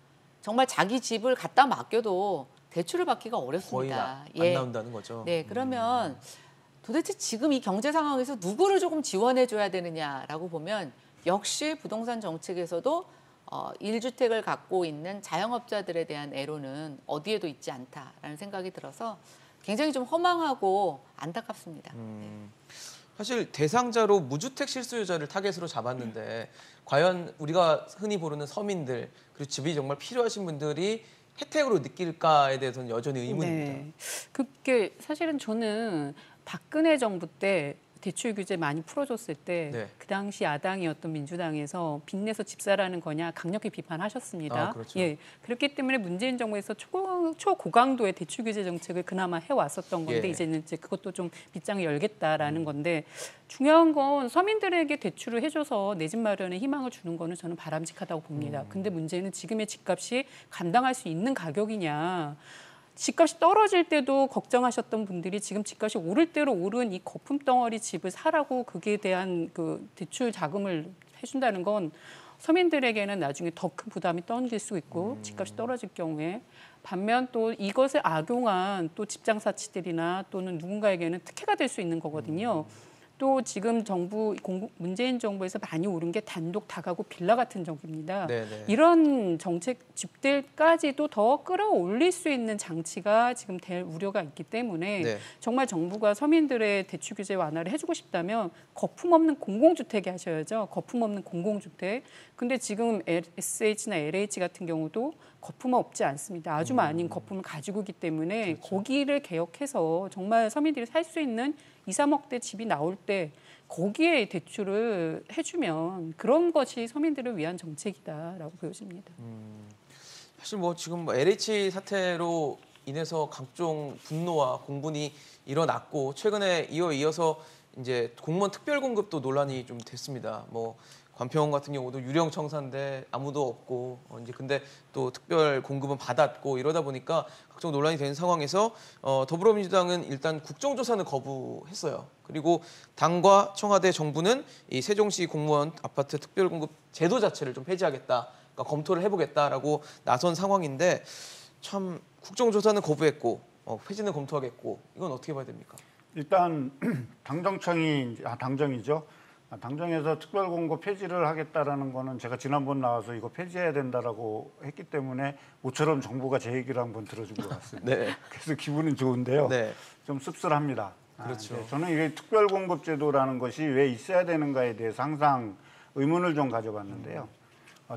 정말 자기 집을 갖다 맡겨도 대출을 받기가 거의 어렵습니다. 안 나온다는 거죠. 네, 그러면 도대체 지금 이 경제 상황에서 누구를 조금 지원해 줘야 되느냐라고 보면 역시 부동산 정책에서도 1주택을 갖고 있는 자영업자들에 대한 애로는 어디에도 있지 않다라는 생각이 들어서 굉장히 좀 허망하고 안타깝습니다. 사실 대상자로 무주택 실수요자를 타겟으로 잡았는데 과연 우리가 흔히 부르는 서민들 그리고 집이 정말 필요하신 분들이 혜택으로 느낄까에 대해서는 여전히 의문입니다. 네. 그게 사실은 저는 박근혜 정부 때 대출 규제 많이 풀어줬을 때 네. 그 당시 야당이었던 민주당에서 빚내서 집 사라는 거냐 강력히 비판하셨습니다. 그렇죠. 예, 그렇기 때문에 문재인 정부에서 초고강도의 대출 규제 정책을 그나마 해왔었던 건데 예. 이제는 이제 그것도 좀 빗장을 열겠다라는 건데 중요한 건 서민들에게 대출을 해줘서 내 집 마련에 희망을 주는 거는 저는 바람직하다고 봅니다. 근데 문제는 지금의 집값이 감당할 수 있는 가격이냐. 집값이 떨어질 때도 걱정하셨던 분들이 지금 집값이 오를 대로 오른 이 거품 덩어리 집을 사라고 그에 대한 그 대출 자금을 해준다는 건 서민들에게는 나중에 더 큰 부담이 떠안길 수 있고 집값이 떨어질 경우에 반면 또 이것을 악용한 또 직장사치들이나 또는 누군가에게는 특혜가 될 수 있는 거거든요. 또 지금 문재인 정부에서 많이 오른 게 단독 다가구 빌라 같은 정부입니다. 네네. 이런 정책 집들까지도 더 끌어올릴 수 있는 장치가 지금 될 우려가 있기 때문에 네. 정말 정부가 서민들의 대출 규제 완화를 해주고 싶다면 거품 없는 공공주택에 하셔야죠. 거품 없는 공공주택. 근데 지금 SH나 LH 같은 경우도 거품은 없지 않습니다. 아주 많은 거품을 가지고 있기 때문에 그렇죠. 거기를 개혁해서 정말 서민들이 살 수 있는 2, 3억대 집이 나올 때 거기에 대출을 해주면 그런 것이 서민들을 위한 정책이다라고 보여집니다. 사실 뭐 지금 LH 사태로 인해서 각종 분노와 공분이 일어났고 최근에 이어서 이제 공무원 특별 공급도 논란이 좀 됐습니다. 뭐 관평 같은 경우도 유령 청사인데 아무도 없고 이제 근데 또 특별 공급은 받았고 이러다 보니까 각종 논란이 된 상황에서 더불어민주당은 일단 국정조사는 거부했어요. 그리고 당과 청와대 정부는 이 세종시 공무원 아파트 특별 공급 제도 자체를 좀 폐지하겠다, 그러니까 검토를 해보겠다라고 나선 상황인데 참 국정조사는 거부했고 폐지는 검토하겠고 이건 어떻게 봐야 됩니까? 일단 당정이죠. 당정에서 특별공급 폐지를 하겠다라는 거는 제가 지난번 나와서 이거 폐지해야 된다라고 했기 때문에 모처럼 정부가 제 얘기를 한번 들어준 것 같습니다. 네. 그래서 기분은 좋은데요. 네. 좀 씁쓸합니다. 그렇죠. 저는 이게 특별공급제도라는 것이 왜 있어야 되는가에 대해서 항상 의문을 좀 가져봤는데요.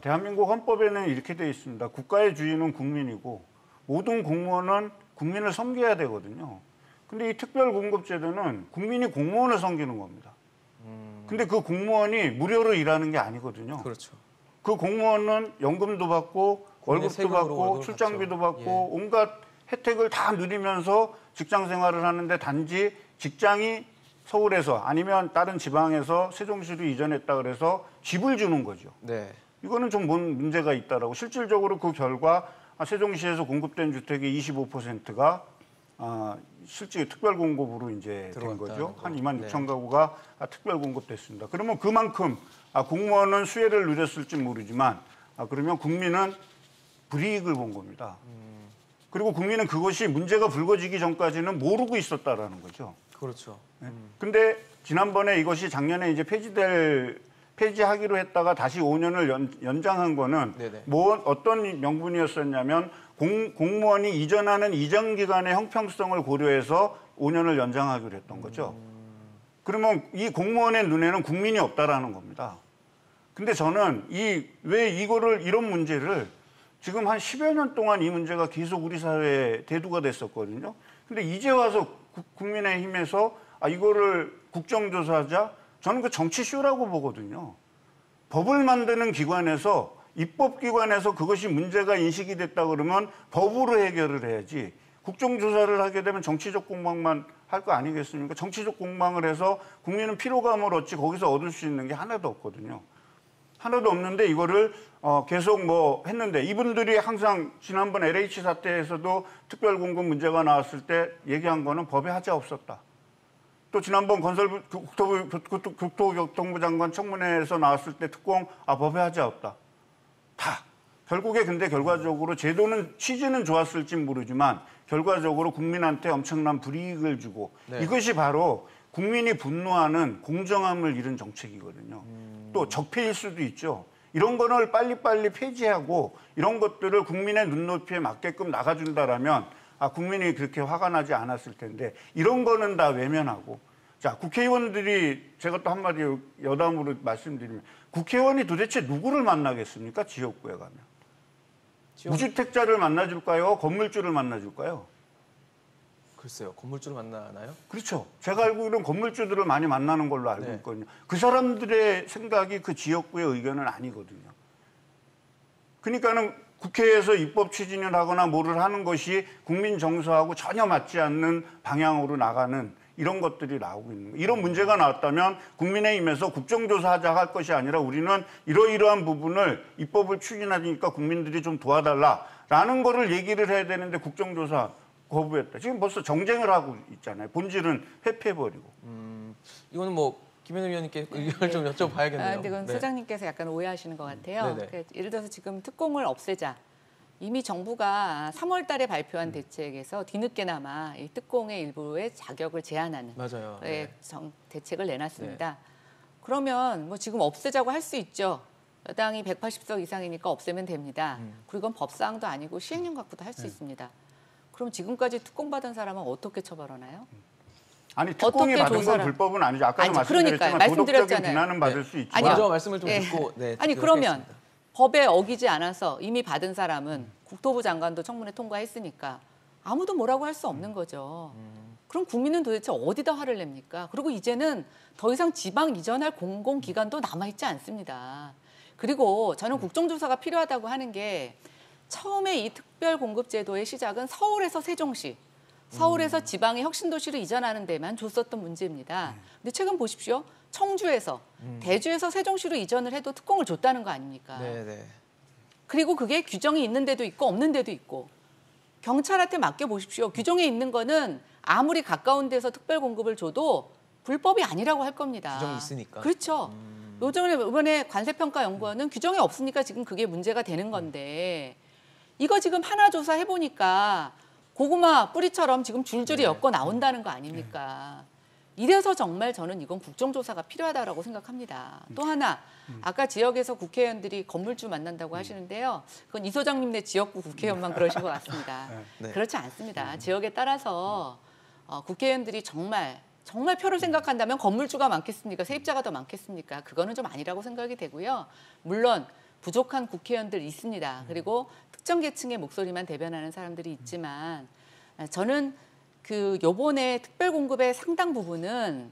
대한민국 헌법에는 이렇게 되어 있습니다. 국가의 주인은 국민이고 모든 공무원은 국민을 섬겨야 되거든요. 근데 이 특별공급제도는 국민이 공무원을 섬기는 겁니다. 근데 그 공무원이 무료로 일하는 게 아니거든요. 그렇죠. 그 공무원은 연금도 받고 월급도 세금으로 받고 월급을 출장비도 받죠. 받고 온갖 혜택을 다 누리면서 직장 생활을 하는데 단지 직장이 서울에서 아니면 다른 지방에서 세종시로 이전했다 그래서 집을 주는 거죠. 네. 이거는 좀 문제가 있다라고. 실질적으로 그 결과 세종시에서 공급된 주택의 25%가 실제 특별 공급으로 이제 된 거죠. 한 2만 6천 가구가 특별 공급됐습니다. 그러면 그만큼 공무원은 수혜를 누렸을지 모르지만 그러면 국민은 불이익을 본 겁니다. 그리고 국민은 그것이 문제가 불거지기 전까지는 모르고 있었다라는 거죠. 그렇죠. 근데 지난번에 이것이 작년에 이제 폐지하기로 했다가 다시 5년을 연장한 거는 네네. 뭐 어떤 명분이었었냐면 공무원이 이전하는 이전 기간의 형평성을 고려해서 5년을 연장하기로 했던 거죠. 그러면 이 공무원의 눈에는 국민이 없다라는 겁니다. 근데 저는 왜 이런 문제를 지금 한 10여 년 동안 이 문제가 계속 우리 사회에 대두가 됐었거든요. 근데 이제 와서 국민의힘에서 이거를 국정조사하자? 저는 그 정치쇼라고 보거든요. 법을 만드는 기관에서 입법기관에서 그것이 문제가 인식이 됐다 그러면 법으로 해결을 해야지 국정조사를 하게 되면 정치적 공방만 할 거 아니겠습니까? 정치적 공방을 해서 국민은 피로감을 얻지 거기서 얻을 수 있는 게 하나도 없거든요. 하나도 없는데 이거를 계속 뭐 했는데 이분들이 항상 지난번 LH 사태에서도 특별공급 문제가 나왔을 때 얘기한 거는 법에 하자 없었다. 또 지난번 국토교통부 장관 청문회에서 나왔을 때 특공 법에 하자 없다. 다. 결국에 근데 결과적으로 제도는 취지는 좋았을진 모르지만 결과적으로 국민한테 엄청난 불이익을 주고 네. 이것이 바로 국민이 분노하는 공정함을 잃은 정책이거든요. 또 적폐일 수도 있죠. 이런 거를 빨리빨리 폐지하고 이런 것들을 국민의 눈높이에 맞게끔 나가준다라면 국민이 그렇게 화가 나지 않았을 텐데 이런 거는 다 외면하고 자 국회의원들이 제가 또 한마디 여담으로 말씀드리면 국회의원이 도대체 누구를 만나겠습니까? 지역구에 가면. 무주택자를 만나줄까요? 건물주를 만나줄까요? 글쎄요. 건물주를 만나나요? 그렇죠. 제가 알기로는 건물주들을 많이 만나는 걸로 알고 네. 있거든요. 그 사람들의 생각이 그 지역구의 의견은 아니거든요. 그러니까는 국회에서 입법 추진을 하거나 뭐를 하는 것이 국민 정서하고 전혀 맞지 않는 방향으로 나가는 이런 것들이 나오고 있는 거예요. 이런 문제가 나왔다면 국민의힘에서 국정조사하자 할 것이 아니라 우리는 이러이러한 부분을 입법을 추진하니까 국민들이 좀 도와달라라는 거를 얘기를 해야 되는데 국정조사 거부했다. 지금 벌써 정쟁을 하고 있잖아요. 본질은 회피해버리고. 이거는 뭐 김현우 위원님께 의견을 좀 여쭤봐야겠네요. 근데 그건 네. 소장님께서 약간 오해하시는 것 같아요. 네네. 예를 들어서 지금 특공을 없애자. 이미 정부가 3월 달에 발표한 대책에서 뒤늦게나마 이 특공의 일부의 자격을 제한하는 맞아요. 네. 대책을 내놨습니다. 그러면 뭐 지금 없애자고 할 수 있죠. 여당이 180석 이상이니까 없애면 됩니다. 그리고 이건 법사항도 아니고 시행령 갖고도 할 수 있습니다. 그럼 지금까지 특공받은 사람은 어떻게 처벌하나요? 아니 특공이 어떻게 받은 건 조사를... 불법은 아니죠. 아까도 아니죠. 말씀드렸지만 그러니까요. 도덕적인 비난은 받을 네. 수 있지만 아니요. 먼저 말씀을 좀 예. 듣고 아니 듣도록 그러면 하겠습니다. 법에 어기지 않아서 이미 받은 사람은 국토부 장관도 청문회 통과했으니까 아무도 뭐라고 할 수 없는 거죠. 그럼 국민은 도대체 어디다 화를 냅니까? 그리고 이제는 더 이상 지방 이전할 공공기관도 남아있지 않습니다. 그리고 저는 국정조사가 필요하다고 하는 게 처음에 이 특별공급제도의 시작은 서울에서 세종시, 서울에서 지방의 혁신도시로 이전하는 데만 줬었던 문제입니다. 근데 최근 보십시오. 청주에서, 대주에서 세종시로 이전을 해도 특공을 줬다는 거 아닙니까? 네네. 그리고 그게 규정이 있는 데도 있고 없는 데도 있고 경찰한테 맡겨보십시오. 규정에 있는 거는 아무리 가까운 데서 특별공급을 줘도 불법이 아니라고 할 겁니다. 규정이 있으니까. 그렇죠. 이번에 관세평가연구원은 규정이 없으니까 지금 그게 문제가 되는 건데 이거 지금 하나 조사해보니까 고구마 뿌리처럼 지금 줄줄이 엮어 나온다는 거 아닙니까? 이래서 정말 저는 이건 국정조사가 필요하다고 생각합니다. 또 하나, 아까 지역에서 국회의원들이 건물주 만난다고 하시는데요. 그건 이 소장님네 지역구 국회의원만 그러신 것 같습니다. 네. 그렇지 않습니다. 지역에 따라서 국회의원들이 정말 표를 생각한다면 건물주가 많겠습니까? 세입자가 더 많겠습니까? 그거는 좀 아니라고 생각이 되고요. 물론 부족한 국회의원들 있습니다. 그리고 특정 계층의 목소리만 대변하는 사람들이 있지만 저는 요번에 특별공급의 상당 부분은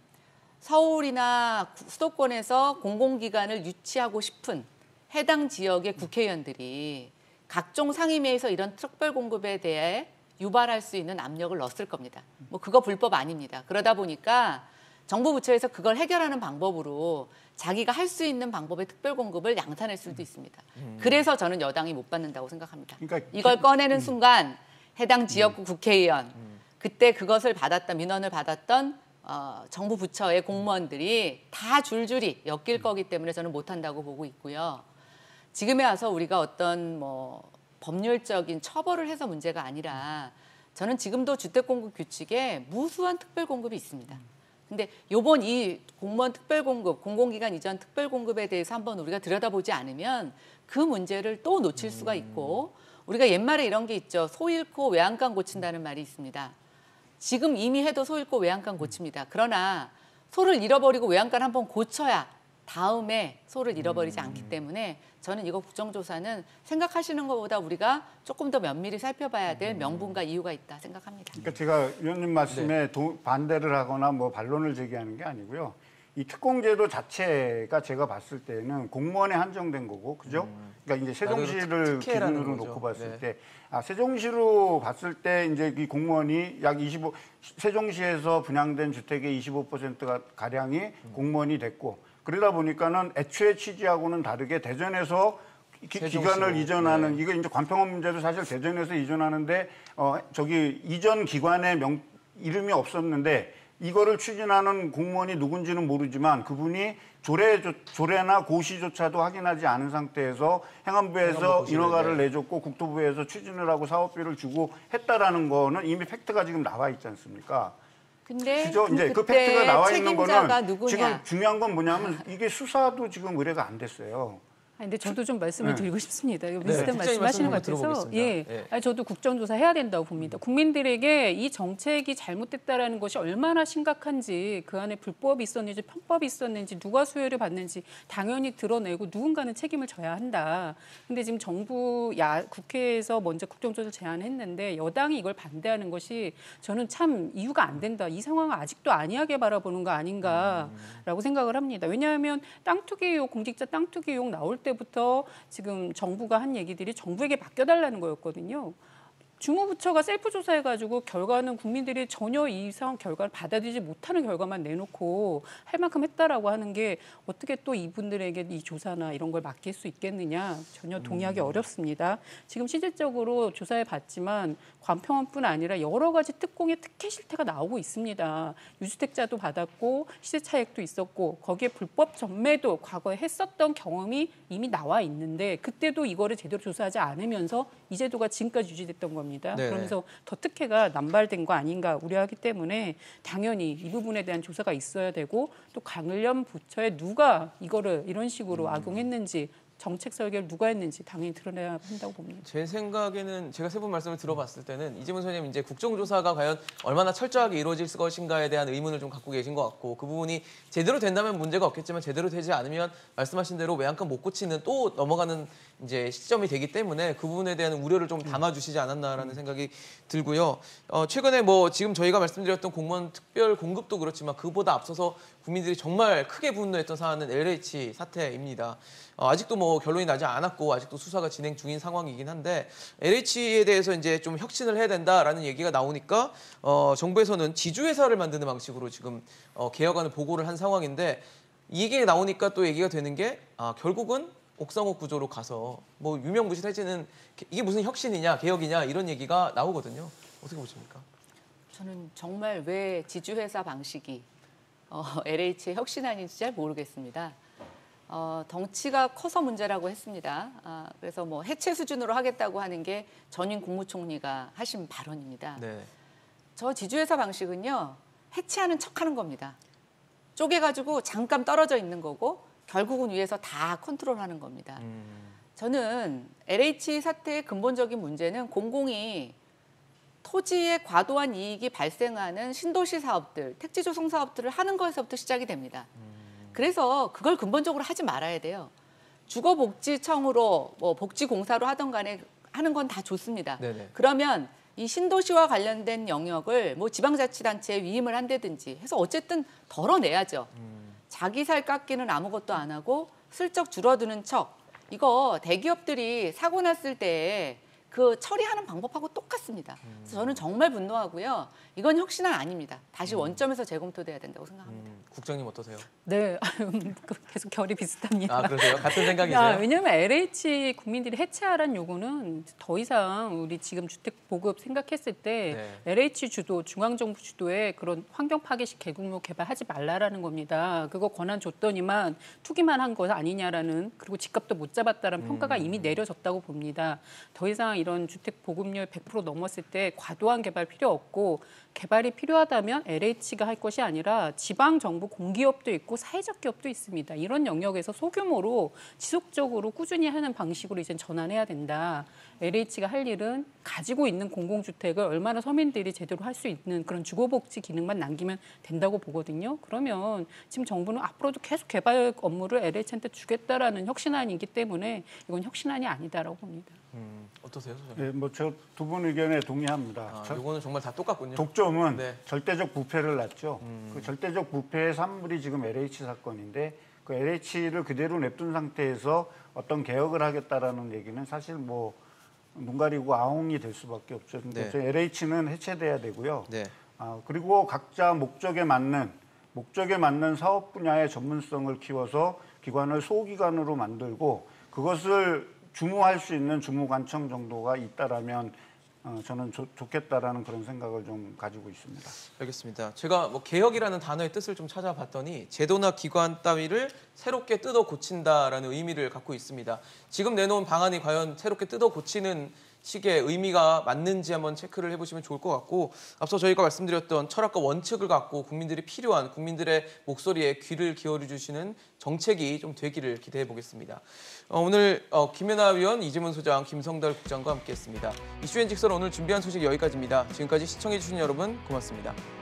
서울이나 수도권에서 공공기관을 유치하고 싶은 해당 지역의 국회의원들이 각종 상임위에서 이런 특별공급에 대해 유발할 수 있는 압력을 넣었을 겁니다. 뭐 그거 불법 아닙니다. 그러다 보니까 정부 부처에서 그걸 해결하는 방법으로 자기가 할 수 있는 방법의 특별공급을 양산할 수도 있습니다. 그래서 저는 여당이 못 받는다고 생각합니다. 그러니까 이걸 꺼내는 순간 해당 지역구 국회의원 그때 그것을 민원을 받았던 정부 부처의 공무원들이 다 줄줄이 엮일 거기 때문에 저는 못한다고 보고 있고요. 지금에 와서 우리가 어떤 법률적인 처벌을 해서 문제가 아니라 저는 지금도 주택공급 규칙에 무수한 특별공급이 있습니다. 근데 요번 이 공무원 특별공급, 공공기관 이전 특별공급에 대해서 한번 우리가 들여다보지 않으면 그 문제를 또 놓칠 수가 있고 우리가 옛말에 이런 게 있죠. 소 잃고 외양간 고친다는 말이 있습니다. 지금 이미 해도 소 잃고 외양간 고칩니다. 그러나 소를 잃어버리고 외양간 한번 고쳐야 다음에 소를 잃어버리지 않기 때문에 저는 이거 국정조사는 생각하시는 것보다 우리가 조금 더 면밀히 살펴봐야 될 명분과 이유가 있다 생각합니다. 그러니까 제가 위원님 말씀에 반대를 하거나 뭐 반론을 제기하는 게 아니고요. 이 특공제도 자체가 제가 봤을 때는 공무원에 한정된 거고, 그죠? 그러니까 이제 세종시를 기준으로 놓고 봤을 때, 세종시로 봤을 때 이제 이 공무원이 약 25, 세종시에서 분양된 주택의 25%가 가량이 공무원이 됐고, 그러다 보니까는 애초에 취지하고는 다르게 대전에서 기관을 이전하는 이거 이제 관평원 문제도 사실 대전에서 이전하는데 저기 이전 기관의 이름이 없었는데 이거를 추진하는 공무원이 누군지는 모르지만 그분이 조례나 고시조차도 확인하지 않은 상태에서 행안부에서 인허가를 내줬고 국토부에서 추진을 하고 사업비를 주고 했다라는 거는 이미 팩트가 지금 나와 있지 않습니까? 근데 이제 그 팩트가 나와 있는 거는 누구냐? 지금 중요한 건 뭐냐면 이게 수사도 지금 의뢰가 안 됐어요. 근데 저도 좀 말씀을 드리고 싶습니다. 비슷한 네, 말씀하시는 것 들어보겠습니다. 같아서 예. 저도 국정조사 해야 된다고 봅니다. 국민들에게 이 정책이 잘못됐다라는 것이 얼마나 심각한지 그 안에 불법이 있었는지 편법이 있었는지 누가 수혜를 받는지 당연히 드러내고 누군가는 책임을 져야 한다. 근데 지금 정부 국회에서 먼저 국정조사를 제안했는데 여당이 이걸 반대하는 것이 저는 참 이유가 안 된다. 이 상황을 아직도 안이하게 바라보는 거 아닌가라고 생각을 합니다. 왜냐하면 땅 투기 의혹, 공직자 땅 투기 의혹 나올 때부터 지금 정부가 한 얘기들이 정부에게 맡겨달라는 거였거든요. 주무부처가 셀프 조사해가지고 결과는 국민들이 전혀 이상 결과를 받아들이지 못하는 결과만 내놓고 할 만큼 했다라고 하는 게 어떻게 또 이분들에게 이 조사나 이런 걸 맡길 수 있겠느냐 전혀 동의하기 어렵습니다. 지금 실질적으로 조사해봤지만 관평원뿐 아니라 여러 가지 특공의 특혜 실태가 나오고 있습니다. 유주택자도 받았고 시세 차익도 있었고 거기에 불법 전매도 과거에 했었던 경험이 이미 나와 있는데 그때도 이거를 제대로 조사하지 않으면서 이 제도가 지금까지 유지됐던 겁니다. 네네. 그러면서 더 특혜가 남발된 거 아닌가 우려하기 때문에 당연히 이 부분에 대한 조사가 있어야 되고 또 관련 부처에 누가 이거를 이런 식으로 악용했는지 정책 설계를 누가 했는지 당연히 드러내야 한다고 봅니다. 제 생각에는 제가 세 분 말씀을 들어봤을 때는 이재문 선생님 이제 국정조사가 과연 얼마나 철저하게 이루어질 것인가에 대한 의문을 좀 갖고 계신 것 같고 그 부분이 제대로 된다면 문제가 없겠지만 제대로 되지 않으면 말씀하신 대로 외양간 못 고치는 또 넘어가는 이제 시점이 되기 때문에 그 부분에 대한 우려를 좀 담아주시지 않았나라는 생각이 들고요. 최근에 뭐 지금 저희가 말씀드렸던 공무원 특별 공급도 그렇지만 그보다 앞서서 국민들이 정말 크게 분노했던 사안은 LH 사태입니다. 아직도 뭐 결론이 나지 않았고 아직도 수사가 진행 중인 상황이긴 한데 LH에 대해서 이제 좀 혁신을 해야 된다라는 얘기가 나오니까 정부에서는 지주회사를 만드는 방식으로 지금 개혁안을 보고를 한 상황인데 이게 나오니까 또 얘기가 되는 게 결국은 옥상옥 구조로 가서 뭐 유명무실해지는 이게 무슨 혁신이냐 개혁이냐 이런 얘기가 나오거든요. 어떻게 보십니까? 저는 정말 왜 지주회사 방식이 LH의 혁신안인지 잘 모르겠습니다. 덩치가 커서 문제라고 했습니다. 그래서 뭐 해체 수준으로 하겠다고 하는 게 전임 국무총리가 하신 발언입니다. 네. 저 지주회사 방식은요. 해체하는 척하는 겁니다. 쪼개가지고 잠깐 떨어져 있는 거고 결국은 위에서 다 컨트롤하는 겁니다. 저는 LH 사태의 근본적인 문제는 공공이 토지에 과도한 이익이 발생하는 신도시 사업들, 택지 조성 사업들을 하는 것에서부터 시작이 됩니다. 그래서 그걸 근본적으로 하지 말아야 돼요. 주거복지청으로 뭐 복지공사로 하던 간에 하는 건 다 좋습니다. 네네. 그러면 이 신도시와 관련된 영역을 뭐 지방자치단체에 위임을 한다든지 해서 어쨌든 덜어내야죠. 자기 살 깎기는 아무것도 안 하고 슬쩍 줄어드는 척. 이거 대기업들이 사고 났을 때 그 처리하는 방법하고 똑같습니다. 그래서 저는 정말 분노하고요. 이건 혁신안 아닙니다. 다시 원점에서 재검토돼야 된다고 생각합니다. 국장님 어떠세요? 네, 계속 결이 비슷합니다. 그러세요? 같은 생각이세요? 왜냐하면 LH 국민들이 해체하라는 요구는 더 이상 우리 지금 주택 보급 생각했을 때 LH 주도, 중앙정부 주도의 그런 환경 파괴식 개국로 개발하지 말라라는 겁니다. 그거 권한 줬더니만 투기만 한 거 아니냐라는 그리고 집값도 못 잡았다라는 평가가 이미 내려졌다고 봅니다. 더 이상 이런 주택 보급률 100% 넘었을 때 과도한 개발 필요 없고 개발이 필요하다면 LH가 할 것이 아니라 지방 정부 공기업도 있고 사회적 기업도 있습니다. 이런 영역에서 소규모로 지속적으로 꾸준히 하는 방식으로 이제 전환해야 된다. LH가 할 일은 가지고 있는 공공주택을 얼마나 서민들이 제대로 할 수 있는 그런 주거복지 기능만 남기면 된다고 보거든요. 그러면 지금 정부는 앞으로도 계속 개발 업무를 LH한테 주겠다라는 혁신안이기 때문에 이건 혁신안이 아니다라고 봅니다. 어떠세요, 소장님? 네, 뭐 저 두 분 의견에 동의합니다. 이거는 정말 다 똑같군요. 독점은 네. 절대적 부패를 낳죠. 그 절대적 부패의 산물이 지금 LH 사건인데 그 LH를 그대로 냅둔 상태에서 어떤 개혁을 하겠다라는 얘기는 사실 뭐 눈 가리고 아웅이 될 수밖에 없죠. 네. LH는 해체돼야 되고요. 네. 그리고 각자 목적에 맞는 사업 분야의 전문성을 키워서 기관을 소기관으로 만들고 그것을 주무할 수 있는 주무관청 정도가 있다라면 저는 좋겠다라는 그런 생각을 좀 가지고 있습니다. 알겠습니다. 제가 뭐 개혁이라는 단어의 뜻을 좀 찾아봤더니 제도나 기관 따위를 새롭게 뜯어 고친다라는 의미를 갖고 있습니다. 지금 내놓은 방안이 과연 새롭게 뜯어 고치는 식의 의미가 맞는지 한번 체크를 해보시면 좋을 것 같고 앞서 저희가 말씀드렸던 철학과 원칙을 갖고 국민들이 필요한 국민들의 목소리에 귀를 기울여 주시는 정책이 좀 되기를 기대해 보겠습니다. 오늘 김연아 위원, 이재문 소장, 김성달 국장과 함께했습니다. 이슈앤직설 오늘 준비한 소식 여기까지입니다. 지금까지 시청해 주신 여러분 고맙습니다.